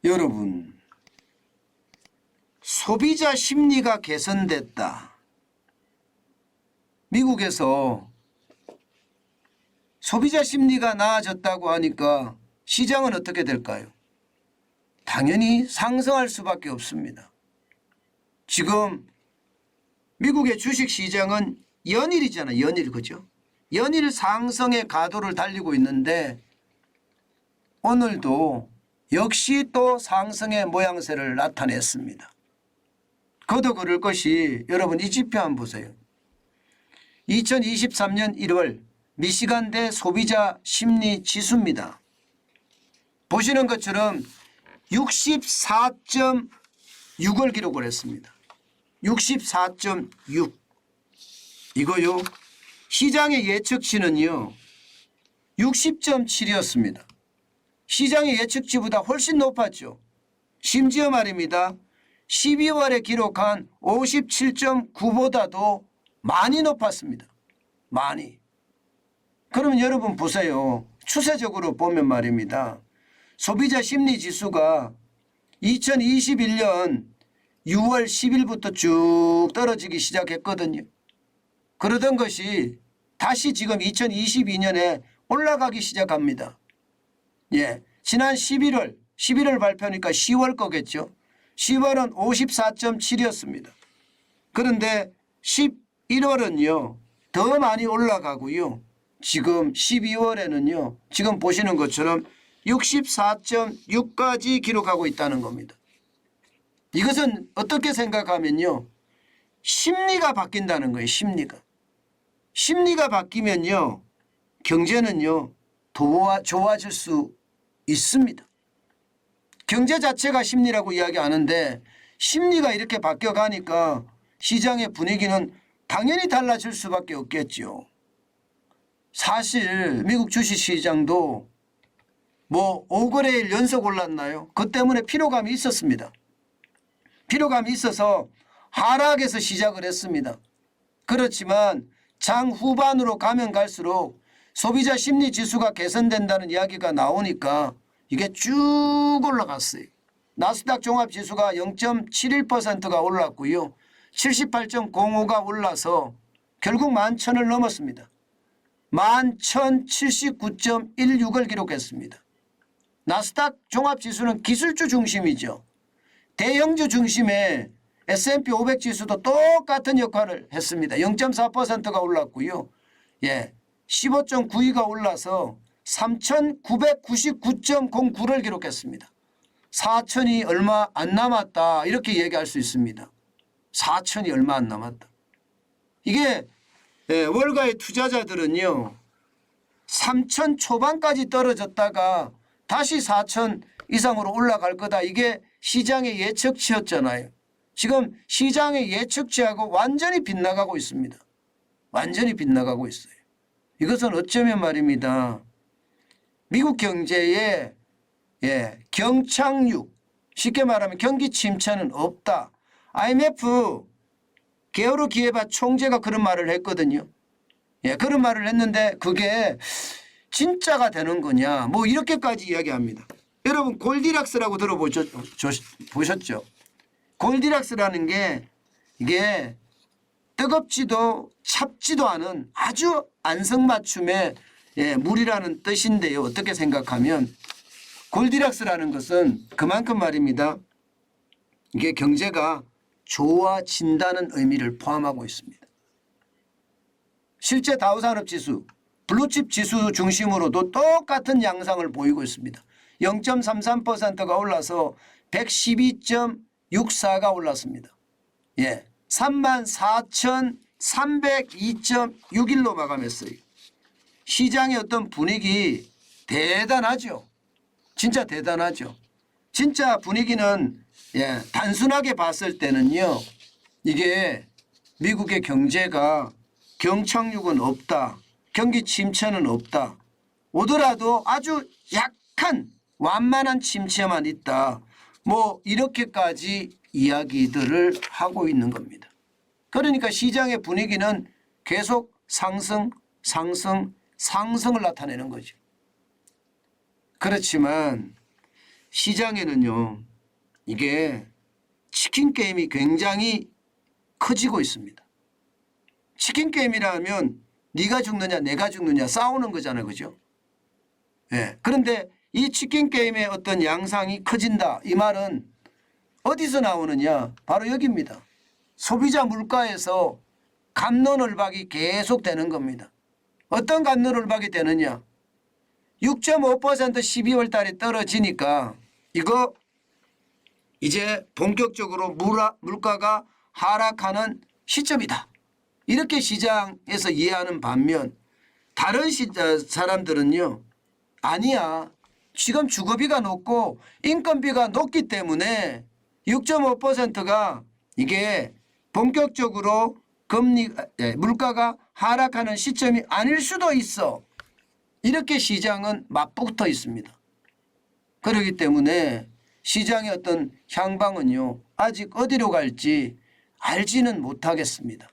여러분, 소비자 심리가 개선됐다. 미국에서 소비자 심리가 나아졌다고 하니까 시장은 어떻게 될까요? 당연히 상승할 수밖에 없습니다. 지금 미국의 주식시장은 연일이잖아요. 연일, 그죠? 연일 상승의 가도를 달리고 있는데 오늘도 역시 또 상승의 모양새를 나타냈습니다. 거도 그럴 것이 여러분 이 지표 한번 보세요. 2023년 1월 미시간대 소비자 심리 지수입니다. 보시는 것처럼 64.6을 기록을 했습니다. 64.6 이거요. 시장의 예측치는요 60.7이었습니다. 시장의 예측치보다 훨씬 높았죠. 심지어 말입니다. 12월에 기록한 57.9보다도 많이 높았습니다. 많이. 그러면 여러분 보세요. 추세적으로 보면 말입니다. 소비자 심리지수가 2021년 6월 10일부터 쭉 떨어지기 시작했거든요. 그러던 것이 다시 지금 2022년에 올라가기 시작합니다. 예, 지난 11월 발표니까 10월 거겠죠. 10월은 54.7이었습니다. 그런데 11월은요 더 많이 올라가고요. 지금 12월에는요 지금 보시는 것처럼 64.6까지 기록하고 있다는 겁니다. 이것은 어떻게 생각하면요 심리가 바뀐다는 거예요. 심리가 바뀌면요 경제는요 좋아질 수 있습니다. 경제 자체가 심리라고 이야기하는데 심리가 이렇게 바뀌어가니까 시장의 분위기는 당연히 달라질 수밖에 없겠죠. 사실 미국 주식시장도 뭐 5거래일 연속 올랐나요? 그 때문에 피로감이 있었습니다. 피로감이 있어서 하락에서 시작을 했습니다. 그렇지만 장 후반으로 가면 갈수록 소비자 심리 지수가 개선된다는 이야기가 나오니까 이게 쭉 올라갔어요. 나스닥 종합지수가 0.71%가 올랐고요. 78.05가 올라서 결국 11,000을 넘었습니다. 11,079.16을 기록했습니다. 나스닥 종합지수는 기술주 중심이죠. 대형주 중심의 S&P 500 지수도 똑같은 역할을 했습니다. 0.4%가 올랐고요. 예, 15.92가 올라서 3,999.09를 기록했습니다. 4천이 얼마 안 남았다 이렇게 얘기할 수 있습니다. 4천이 얼마 안 남았다. 이게 월가의 투자자들은요 3천 초반까지 떨어졌다가 다시 4천 이상으로 올라갈 거다. 이게 시장의 예측치였잖아요. 지금 시장의 예측치하고 완전히 빗나가고 있습니다. 완전히 빗나가고 있어요. 이것은 어쩌면 말입니다. 미국 경제에 경착륙, 쉽게 말하면 경기 침체는 없다. IMF 게오르 기에바 총재가 그런 말을 했거든요. 예, 그런 말을 했는데 그게 진짜가 되는 거냐 뭐 이렇게까지 이야기합니다. 여러분 골디락스라고 들어보셨죠? 골디락스라는 게 이게 뜨겁지도 찹지도 않은 아주 안성맞춤의 물이라는 뜻인데요. 어떻게 생각하면 골디락스라는 것은 그만큼 말입니다. 이게 경제가 좋아진다는 의미를 포함하고 있습니다. 실제 다우산업지수 블루칩 지수 중심으로도 똑같은 양상을 보이고 있습니다. 0.33%가 올라서 112.64가 올랐습니다. 예, 34,302.61로 마감했어요. 시장의 어떤 분위기 대단하죠. 진짜 대단하죠. 진짜 분위기는 단순하게 봤을 때는요. 이게 미국의 경제가 경착륙은 없다. 경기 침체는 없다. 오더라도 아주 약한 완만한 침체만 있다. 뭐 이렇게까지 이야기들을 하고 있는 겁니다. 그러니까 시장의 분위기는 계속 상승을 나타내는 거죠. 그렇지만 시장에는요, 이게 치킨 게임이 굉장히 커지고 있습니다. 치킨 게임이라 하면 네가 죽느냐 내가 죽느냐 싸우는 거잖아요. 그죠? 예. 그런데 이 치킨 게임의 어떤 양상이 커진다. 이 말은 어디서 나오느냐? 바로 여기입니다. 소비자 물가에서 갑론을박이 계속 되는 겁니다. 어떤 갑론을박이 되느냐? 6.5% 12월 달에 떨어지니까 이거 이제 본격적으로 물가가 하락하는 시점이다. 이렇게 시장에서 이해하는 반면 다른 사람들은요. 아니야. 지금 주거비가 높고 인건비가 높기 때문에 6.5%가 이게 본격적으로 물가가 하락하는 시점이 아닐 수도 있어. 이렇게 시장은 맞붙어 있습니다. 그렇기 때문에 시장의 어떤 향방은요. 아직 어디로 갈지 알지는 못하겠습니다.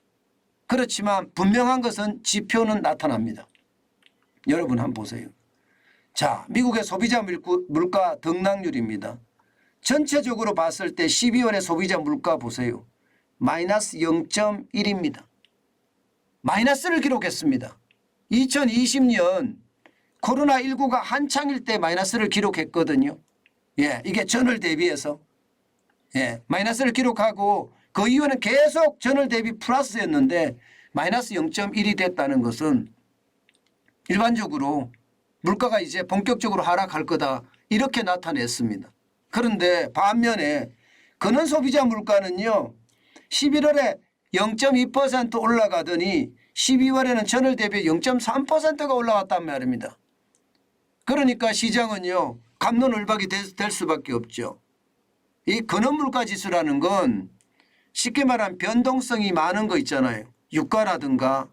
그렇지만 분명한 것은 지표는 나타납니다. 여러분 한번 보세요. 자, 미국의 소비자 물가 등락률입니다. 전체적으로 봤을 때 12월의 소비자 물가 보세요. 마이너스 0.1입니다. 마이너스를 기록했습니다. 2020년 코로나19가 한창일 때 마이너스를 기록했거든요. 예, 이게 전월 대비해서. 예, 마이너스를 기록하고 그 이후에는 계속 전월 대비 플러스였는데 마이너스 0.1이 됐다는 것은 일반적으로 물가가 이제 본격적으로 하락할 거다 이렇게 나타냈습니다. 그런데 반면에 근원소비자 물가는요. 11월에 0.2% 올라가더니 12월에는 전월 대비 0.3%가 올라왔단 말입니다. 그러니까 시장은요. 갑론을박이 될 수밖에 없죠. 이 근원물가지수라는 건 쉽게 말하면 변동성이 많은 거 있잖아요. 유가라든가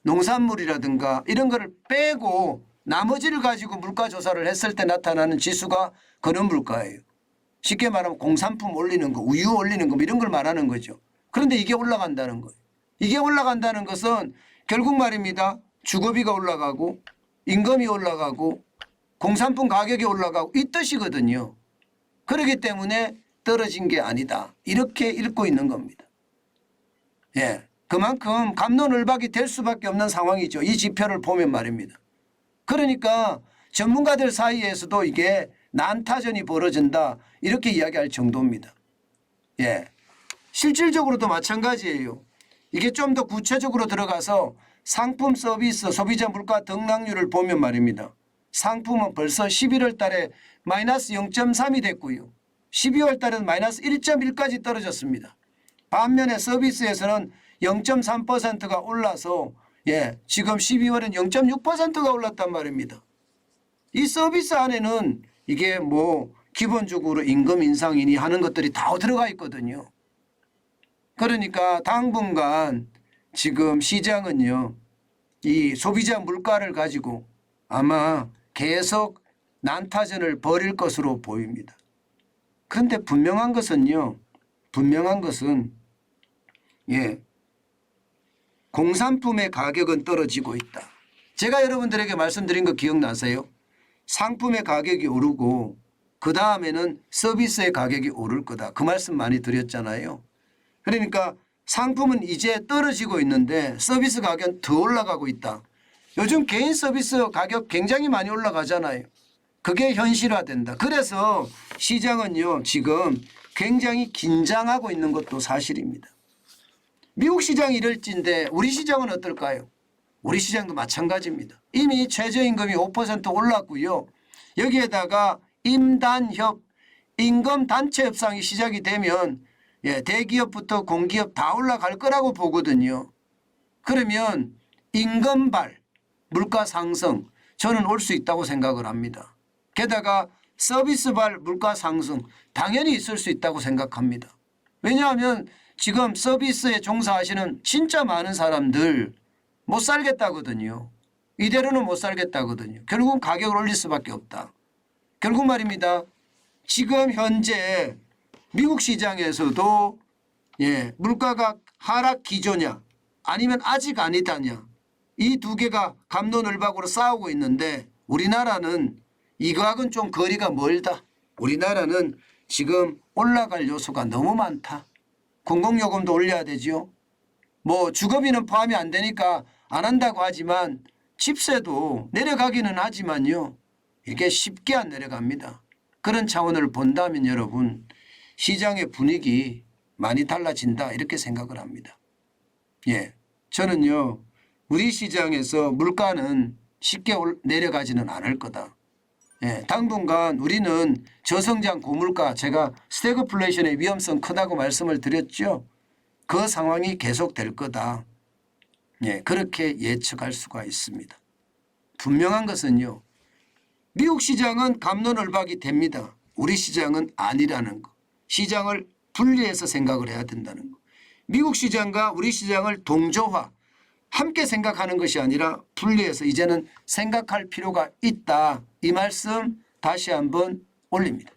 농산물이라든가 이런 거를 빼고 나머지를 가지고 물가 조사를 했을 때 나타나는 지수가 근원물가예요. 쉽게 말하면 공산품 올리는 거, 우유 올리는 거 이런 걸 말하는 거죠. 그런데 이게 올라간다는 거예요. 이게 올라간다는 것은 결국 말입니다. 주거비가 올라가고 임금이 올라가고 공산품 가격이 올라가고 이 뜻이거든요. 그렇기 때문에 떨어진 게 아니다. 이렇게 읽고 있는 겁니다. 예, 그만큼 갑론을박이 될 수밖에 없는 상황이죠. 이 지표를 보면 말입니다. 그러니까 전문가들 사이에서도 이게 난타전이 벌어진다 이렇게 이야기할 정도입니다. 예, 실질적으로도 마찬가지예요. 이게 좀 더 구체적으로 들어가서 상품 서비스 소비자 물가 등락률을 보면 말입니다. 상품은 벌써 11월 달에 마이너스 0.3이 됐고요. 12월 달에는 마이너스 1.1까지 떨어졌습니다. 반면에 서비스에서는 0.3%가 올라서 예, 지금 12월엔 0.6%가 올랐단 말입니다. 이 서비스 안에는 이게 뭐 기본적으로 임금 인상이니 하는 것들이 다 들어가 있거든요. 그러니까 당분간 지금 시장은요. 이 소비자 물가를 가지고 아마 계속 난타전을 벌일 것으로 보입니다. 그런데 분명한 것은요. 분명한 것은 예, 공산품의 가격은 떨어지고 있다. 제가 여러분들에게 말씀드린 거 기억나세요? 상품의 가격이 오르고 그 다음에는 서비스의 가격이 오를 거다. 그 말씀 많이 드렸잖아요. 그러니까 상품은 이제 떨어지고 있는데 서비스 가격은 더 올라가고 있다. 요즘 개인 서비스 가격 굉장히 많이 올라가잖아요. 그게 현실화된다. 그래서 시장은요 지금 굉장히 긴장하고 있는 것도 사실입니다. 미국 시장이 이럴진데 우리 시장은 어떨까요? 우리 시장도 마찬가지입니다. 이미 최저임금이 5% 올랐고요. 여기에다가 임단협, 임금단체 협상이 시작이 되면 예, 대기업부터 공기업 다 올라갈 거라고 보거든요. 그러면 임금발, 물가 상승 저는 올 수 있다고 생각을 합니다. 게다가 서비스발 물가 상승 당연히 있을 수 있다고 생각합니다. 왜냐하면 지금 서비스에 종사하시는 진짜 많은 사람들 못 살겠다거든요. 이대로는 못 살겠다거든요. 결국은 가격을 올릴 수밖에 없다. 결국 말입니다. 지금 현재 미국 시장에서도 예, 물가가 하락 기조냐 아니면 아직 아니다냐 이 두 개가 갑론을박으로 싸우고 있는데 우리나라는 이거하고는 좀 거리가 멀다. 우리나라는 지금 올라갈 요소가 너무 많다. 공공요금도 올려야 되지요. 뭐 주거비는 포함이 안 되니까 안 한다고 하지만 집세도 내려가기는 하지만요. 이게 쉽게 안 내려갑니다. 그런 차원을 본다면 여러분 시장의 분위기 많이 달라진다 이렇게 생각을 합니다. 예, 저는요. 우리 시장에서 물가는 쉽게 내려가지는 않을 거다. 예, 당분간 우리는 저성장 고물가 제가 스태그플레이션의 위험성 크다고 말씀을 드렸죠. 그 상황이 계속될 거다. 예, 그렇게 예측할 수가 있습니다. 분명한 것은요. 미국 시장은 갑론을박이 됩니다. 우리 시장은 아니라는 거. 시장을 분리해서 생각을 해야 된다는 거. 미국 시장과 우리 시장을 동조화 함께 생각하는 것이 아니라 분리해서 이제는 생각할 필요가 있다. 이 말씀 다시 한번 올립니다.